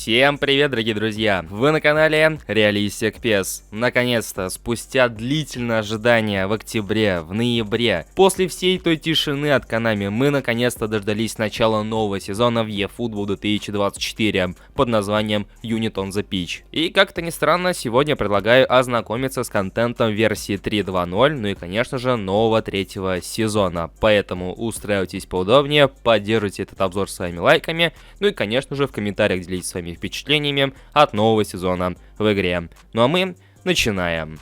Всем привет, дорогие друзья! Вы на канале Реалистик PES. Наконец-то, спустя длительное ожидание в октябре, в ноябре, после всей той тишины от Konami, мы наконец-то дождались начала нового сезона в eFootball 2024 под названием Unit on the Pitch. И как-то ни странно, сегодня предлагаю ознакомиться с контентом версии 3.2.0, ну и конечно же нового третьего сезона. Поэтому устраивайтесь поудобнее, поддержите этот обзор своими лайками, ну и конечно же в комментариях делитесь своими впечатлениями от нового сезона в игре. Ну а мы начинаем.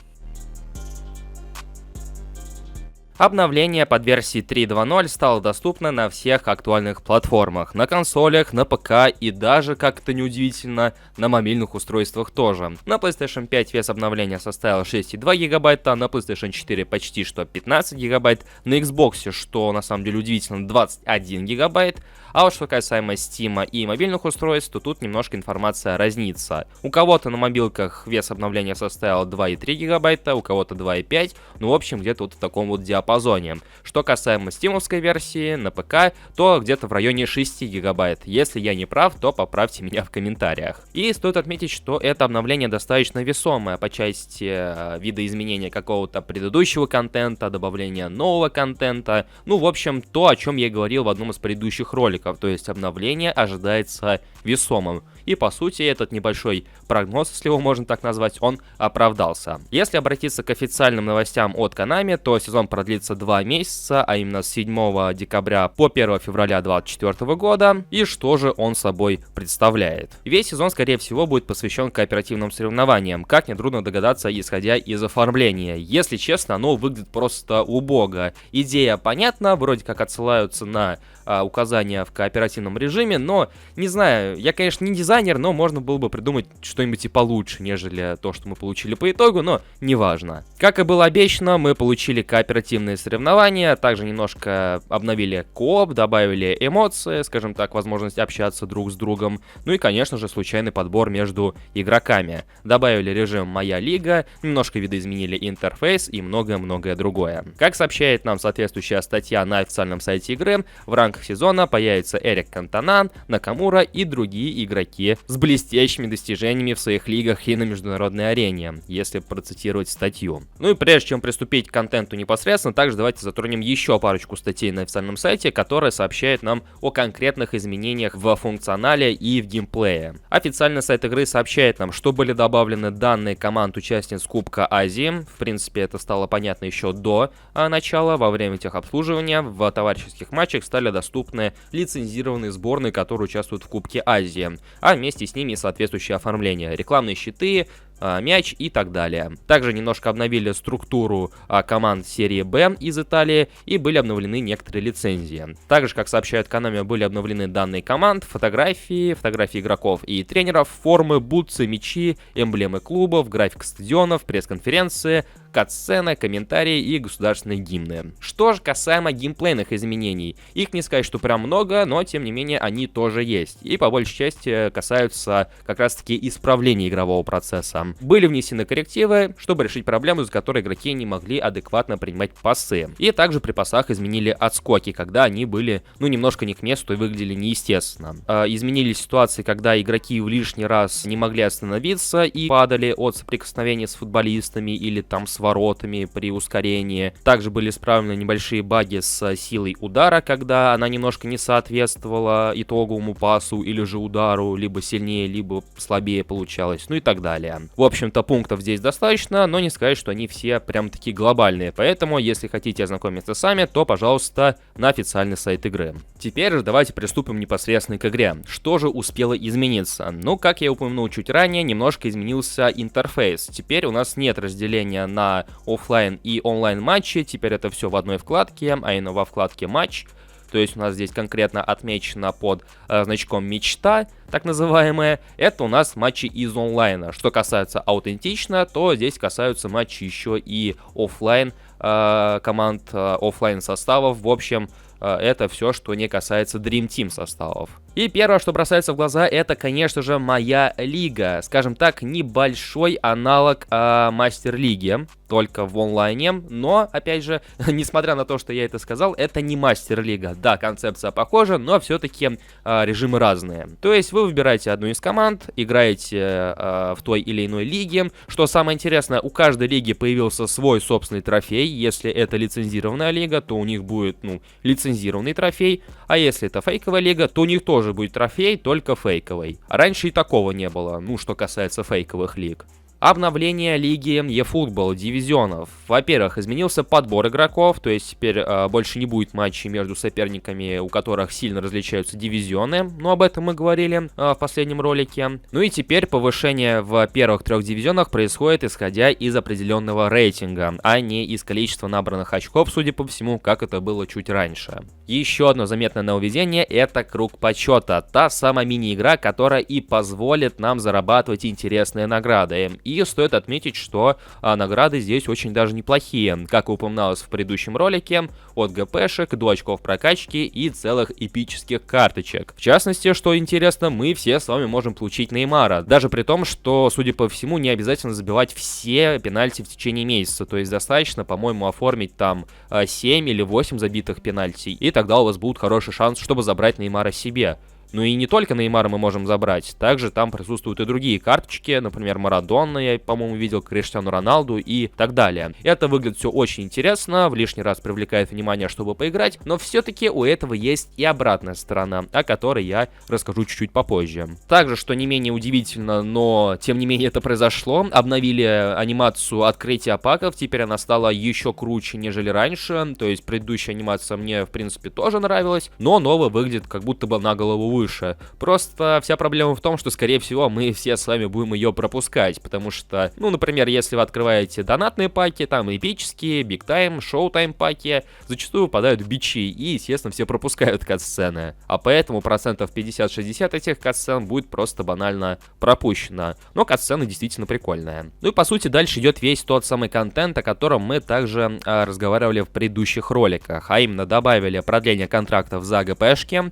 Обновление под версией 3.2.0 стало доступно на всех актуальных платформах, на консолях, на ПК и даже, как это неудивительно, на мобильных устройствах тоже. На PlayStation 5 вес обновления составил 6,2 гигабайта, на PlayStation 4 почти что 15 гигабайт, на Xbox, что на самом деле удивительно, 21 гигабайт. А вот что касаемо Steam и мобильных устройств, то тут немножко информация разнится. У кого-то на мобилках вес обновления составил 2,3 гигабайта, у кого-то 2,5, ну в общем где-то вот в таком вот диапазоне. Что касаемо стимовской версии на ПК, то где-то в районе 6 гигабайт. Если я не прав, то поправьте меня в комментариях. И стоит отметить, что это обновление достаточно весомое по части видоизменения какого-то предыдущего контента, добавления нового контента. Ну в общем то, о чем я и говорил в одном из предыдущих роликов. То есть обновление ожидается весомым. И по сути этот небольшой прогноз, если его можно так назвать, он оправдался. Если обратиться к официальным новостям от Konami, то сезон продлится 2 месяца, а именно с 7 декабря по 1 февраля 2024 года. И что же он собой представляет? Весь сезон, скорее всего, будет посвящен кооперативным соревнованиям, как нетрудно догадаться, исходя из оформления. Если честно, оно выглядит просто убого. Идея понятна, вроде как отсылаются на указания в кооперативном режиме, но, не знаю, я, конечно, не дизайнер, но можно было бы придумать что-нибудь и получше, нежели то, что мы получили по итогу, но неважно. Как и было обещано, мы получили кооперативные соревнования, также немножко обновили кооп, добавили эмоции, скажем так, возможность общаться друг с другом, ну и, конечно же, случайный подбор между игроками. Добавили режим «Моя лига», немножко видоизменили интерфейс и многое-многое другое. Как сообщает нам соответствующая статья на официальном сайте игры, в рамках сезона появится Эрик Кантана, Накамура и другие игроки с блестящими достижениями в своих лигах и на международной арене, если процитировать статью. Ну и прежде чем приступить к контенту непосредственно, также давайте затронем еще парочку статей на официальном сайте, которые сообщают нам о конкретных изменениях в функционале и в геймплее. Официальный сайт игры сообщает нам, что были добавлены данные команд участниц Кубка Азии. В принципе, это стало понятно еще до начала. Во время техобслуживания в товарищеских матчах стали доступны лицензированные сборные, которые участвуют в Кубке Азии, а вместе с ними соответствующее оформление, рекламные щиты, мяч и так далее. Также немножко обновили структуру команд серии Б из Италии и были обновлены некоторые лицензии. Также, как сообщают Konami, были обновлены данные команд, фотографии игроков и тренеров, формы, бутсы, мячи, эмблемы клубов, график стадионов, пресс-конференции, кат-сцены, комментарии и государственные гимны. Что же касаемо геймплейных изменений, их не сказать, что прям много, но тем не менее они тоже есть. И по большей части касаются как раз таки исправления игрового процесса. Были внесены коррективы, чтобы решить проблему, из-за которой игроки не могли адекватно принимать пасы. И также при пасах изменили отскоки, когда они были, немножко не к месту и выглядели неестественно. Изменили ситуации, когда игроки в лишний раз не могли остановиться и падали от соприкосновения с футболистами или там с воротами при ускорении. Также были исправлены небольшие баги с силой удара, когда она немножко не соответствовала итоговому пасу или же удару, либо сильнее, либо слабее получалось, ну и так далее. В общем-то, пунктов здесь достаточно, но не сказать, что они все прям такие глобальные. Поэтому, если хотите ознакомиться сами, то, пожалуйста, на официальный сайт игры. Теперь же давайте приступим непосредственно к игре. Что же успело измениться? Ну, как я упомянул чуть ранее, немножко изменился интерфейс. Теперь у нас нет разделения на офлайн и онлайн матчи. Теперь это все в одной вкладке, а именно во вкладке матч. То есть у нас здесь конкретно отмечено под значком «Мечта», так называемая, это у нас матчи из онлайна. Что касается аутентично, то здесь касаются матчи еще и офлайн команд, офлайн составов. В общем, это все, что не касается Dream Team составов. И первое, что бросается в глаза, это, конечно же, моя лига. Скажем так, небольшой аналог мастер-лиги, только в онлайне. Но, опять же, несмотря на то, что я это сказал, это не мастер-лига. Да, концепция похожа, но все-таки режимы разные. То есть вы выбираете одну из команд, играете в той или иной лиге. Что самое интересное, у каждой лиги появился свой собственный трофей. Если это лицензированная лига, то у них будет, лицензированный трофей. А если это фейковая лига, то у них тоже будет трофей, только фейковый. А раньше и такого не было, что касается фейковых лиг. Обновление лиги eFootball дивизионов. Во-первых, изменился подбор игроков, то есть теперь больше не будет матчей между соперниками, у которых сильно различаются дивизионы, но об этом мы говорили в последнем ролике. Ну и теперь повышение в первых 3 дивизионах происходит исходя из определенного рейтинга, а не из количества набранных очков, судя по всему, как это было чуть раньше. Еще одно заметное нововведение — это круг почета, та самая мини-игра, которая и позволит нам зарабатывать интересные награды. И стоит отметить, что награды здесь очень даже неплохие. Как упоминалось в предыдущем ролике, от ГПшек до очков прокачки и целых эпических карточек. В частности, что интересно, мы все с вами можем получить Неймара. Даже при том, что, судя по всему, не обязательно забивать все пенальти в течение месяца. То есть достаточно, по-моему, оформить там 7 или 8 забитых пенальти. И тогда у вас будет хороший шанс, чтобы забрать Неймара себе. Ну и не только Неймара мы можем забрать, также там присутствуют и другие карточки, например, Марадона, я, по-моему, видел, Криштиану Роналду и так далее. Это выглядит все очень интересно, в лишний раз привлекает внимание, чтобы поиграть, но все-таки у этого есть и обратная сторона, о которой я расскажу чуть-чуть попозже. Также, что не менее удивительно, но тем не менее это произошло, обновили анимацию открытия паков, теперь она стала еще круче, нежели раньше, то есть предыдущая анимация мне, в принципе, тоже нравилась, но новая выглядит как будто бы на голову выше. Просто вся проблема в том, что, скорее всего, мы все с вами будем ее пропускать, потому что, например, если вы открываете донатные паки, там эпические, биг-тайм, шоу-тайм паки, зачастую выпадают бичи, и, естественно, все пропускают кат-сцены. А поэтому 50-60% этих кат-сцен будет просто банально пропущено. Но кат-сцена действительно прикольная. Ну и, по сути, дальше идет весь тот самый контент, о котором мы также разговаривали в предыдущих роликах, а именно добавили продление контрактов за ГПшки,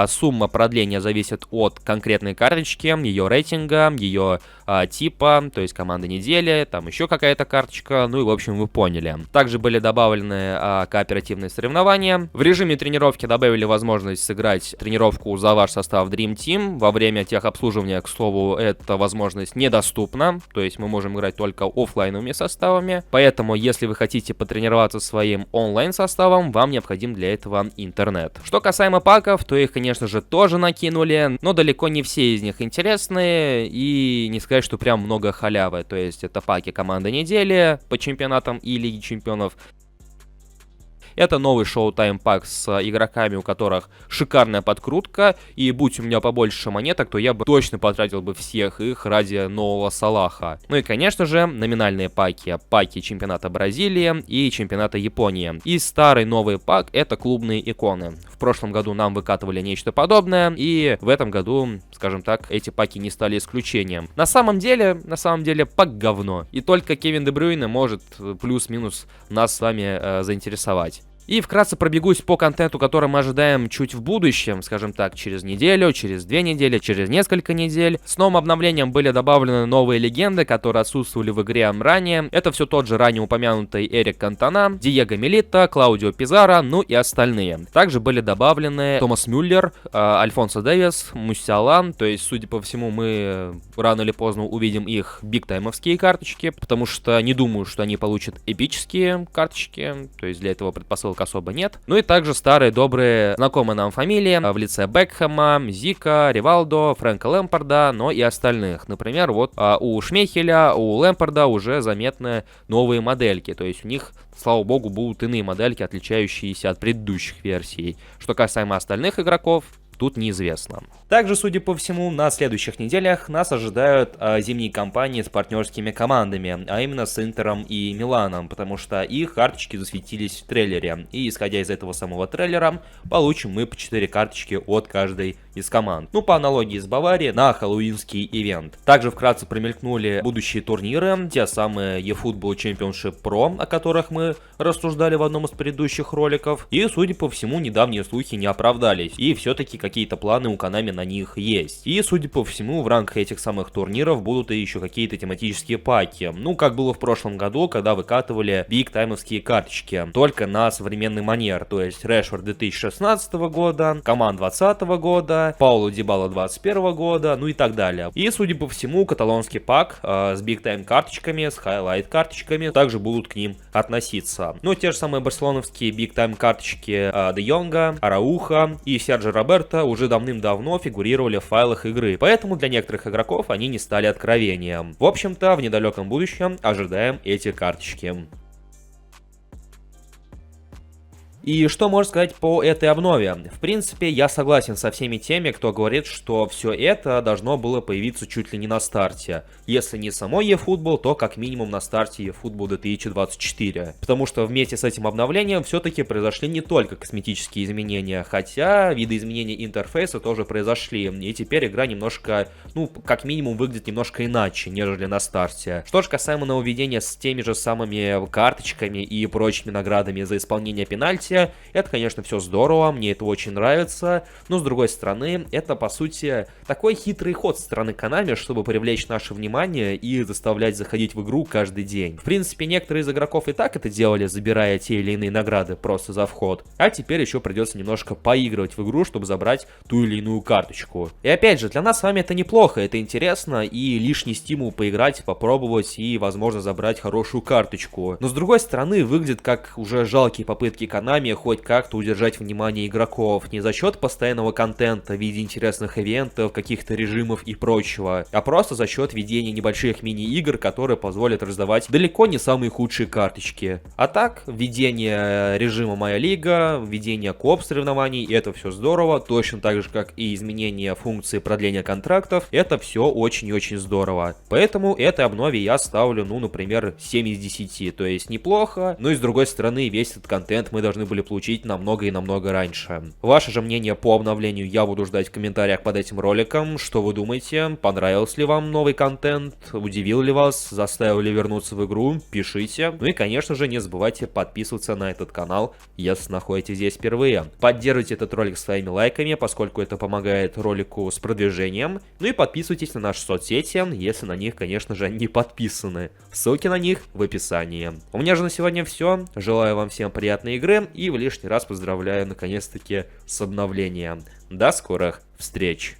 сумма продления зависит от конкретной карточки, ее рейтинга, ее типа, то есть команда недели, там еще какая-то карточка, ну и в общем вы поняли. Также были добавлены кооперативные соревнования. В режиме тренировки добавили возможность сыграть тренировку за ваш состав Dream Team. Во время техобслуживания, к слову, эта возможность недоступна, то есть мы можем играть только оффлайновыми составами. Поэтому, если вы хотите потренироваться своим онлайн составом, вам необходим для этого интернет. Что касаемо паков, то их, конечно же, тоже накинули, но далеко не все из них интересные, и не сказать, что прям много халявы. То есть это паки команды недели по чемпионатам и Лиги Чемпионов. Это новый шоу-тайм пак с игроками, у которых шикарная подкрутка, и будь у меня побольше монеток, то я бы точно потратил бы всех их ради нового Салаха. Ну и, конечно же, номинальные паки чемпионата Бразилии и чемпионата Японии. И старый новый пак — это клубные иконы. В прошлом году нам выкатывали нечто подобное, и в этом году, скажем так, эти паки не стали исключением. На самом деле, пак говно. И только Кевин Де Брюйне может плюс-минус нас с вами заинтересовать. И вкратце пробегусь по контенту, который мы ожидаем чуть в будущем, скажем так, через неделю, через 2 недели, через несколько недель. С новым обновлением были добавлены новые легенды, которые отсутствовали в игре ранее. Это все тот же ранее упомянутый Эрик Кантона, Диего Милита, Клаудио Пизаро, ну и остальные. Также были добавлены Томас Мюллер, Альфонсо Дэвис, Мусиалан, то есть, судя по всему, мы рано или поздно увидим их бигтаймовские карточки, потому что не думаю, что они получат эпические карточки, то есть для этого предпосылок особо нет. Ну и также старые добрые знакомые нам фамилии в лице Бекхэма, Зика, Ривалдо, Фрэнка Лэмпарда, но и остальных. Например, вот у Шмейхеля, у Лэмпарда уже заметны новые модельки, то есть у них, слава богу, будут иные модельки, отличающиеся от предыдущих версий. Что касаемо остальных игроков, тут неизвестно. Также, судя по всему, на следующих неделях нас ожидают зимние кампании с партнерскими командами, а именно с Интером и Миланом, потому что их карточки засветились в трейлере. И исходя из этого самого трейлера, получим мы по 4 карточки от каждой из команд. Ну, по аналогии с Баварией, на хэллоуинский ивент. Также вкратце промелькнули будущие турниры, те самые eFootball Championship Pro, о которых мы рассуждали в одном из предыдущих роликов. И, судя по всему, недавние слухи не оправдались. И все-таки какие-то планы у Konami на них есть. И, судя по всему, в рамках этих самых турниров будут и еще какие-то тематические паки. Ну, как было в прошлом году, когда выкатывали биг-таймовские карточки. Только на современный манер. То есть Решфорд 2016 года, Команд 2020 года, Пауло Дибала 2021 года, ну и так далее. И, судя по всему, каталонский пак с биг-тайм карточками, с хайлайт карточками также будут к ним относиться. Ну, те же самые барселоновские биг-тайм карточки Де Йонга, Арауха и Серджио Роберто уже давным-давно фигурировали в файлах игры, поэтому для некоторых игроков они не стали откровением. В общем-то, в недалеком будущем ожидаем эти карточки. И что можно сказать по этой обнове? В принципе, я согласен со всеми теми, кто говорит, что все это должно было появиться чуть ли не на старте. Если не самой eFootball, то как минимум на старте eFootball 2024. Потому что вместе с этим обновлением все-таки произошли не только косметические изменения, хотя видоизменения интерфейса тоже произошли. И теперь игра немножко, ну, как минимум выглядит немножко иначе, нежели на старте. Что же касаемо нововведения с теми же самыми карточками и прочими наградами за исполнение пенальти, это, конечно, все здорово, мне это очень нравится, но, с другой стороны, это, по сути, такой хитрый ход со стороны Konami, чтобы привлечь наше внимание и заставлять заходить в игру каждый день. В принципе, некоторые из игроков и так это делали, забирая те или иные награды просто за вход, а теперь еще придется немножко поигрывать в игру, чтобы забрать ту или иную карточку. И опять же, для нас с вами это неплохо, это интересно и лишний стимул поиграть, попробовать и, возможно, забрать хорошую карточку. Но, с другой стороны, выглядит как уже жалкие попытки Konami хоть как-то удержать внимание игроков не за счет постоянного контента в виде интересных ивентов, каких-то режимов и прочего, а просто за счет ведения небольших мини-игр, которые позволят раздавать далеко не самые худшие карточки. А так, введение режима Моя Лига, введение кооп соревнований, это все здорово, точно так же, как и изменение функции продления контрактов, это все очень и очень здорово. Поэтому этой обнове я ставлю, ну, например, 7 из 10, то есть неплохо, но и с другой стороны, весь этот контент мы должны были получить намного и намного раньше. Ваше же мнение по обновлению я буду ждать в комментариях под этим роликом. Что вы думаете? Понравился ли вам новый контент? Удивил ли вас? Заставил ли вернуться в игру? Пишите. Ну и, конечно же, не забывайте подписываться на этот канал, если находитесь здесь впервые. Поддерживайте этот ролик своими лайками, поскольку это помогает ролику с продвижением. Ну и подписывайтесь на наши соцсети, если на них, конечно же, не подписаны. Ссылки на них в описании. У меня же на сегодня все. Желаю вам всем приятной игры и в лишний раз поздравляю наконец-таки с обновлением. До скорых встреч!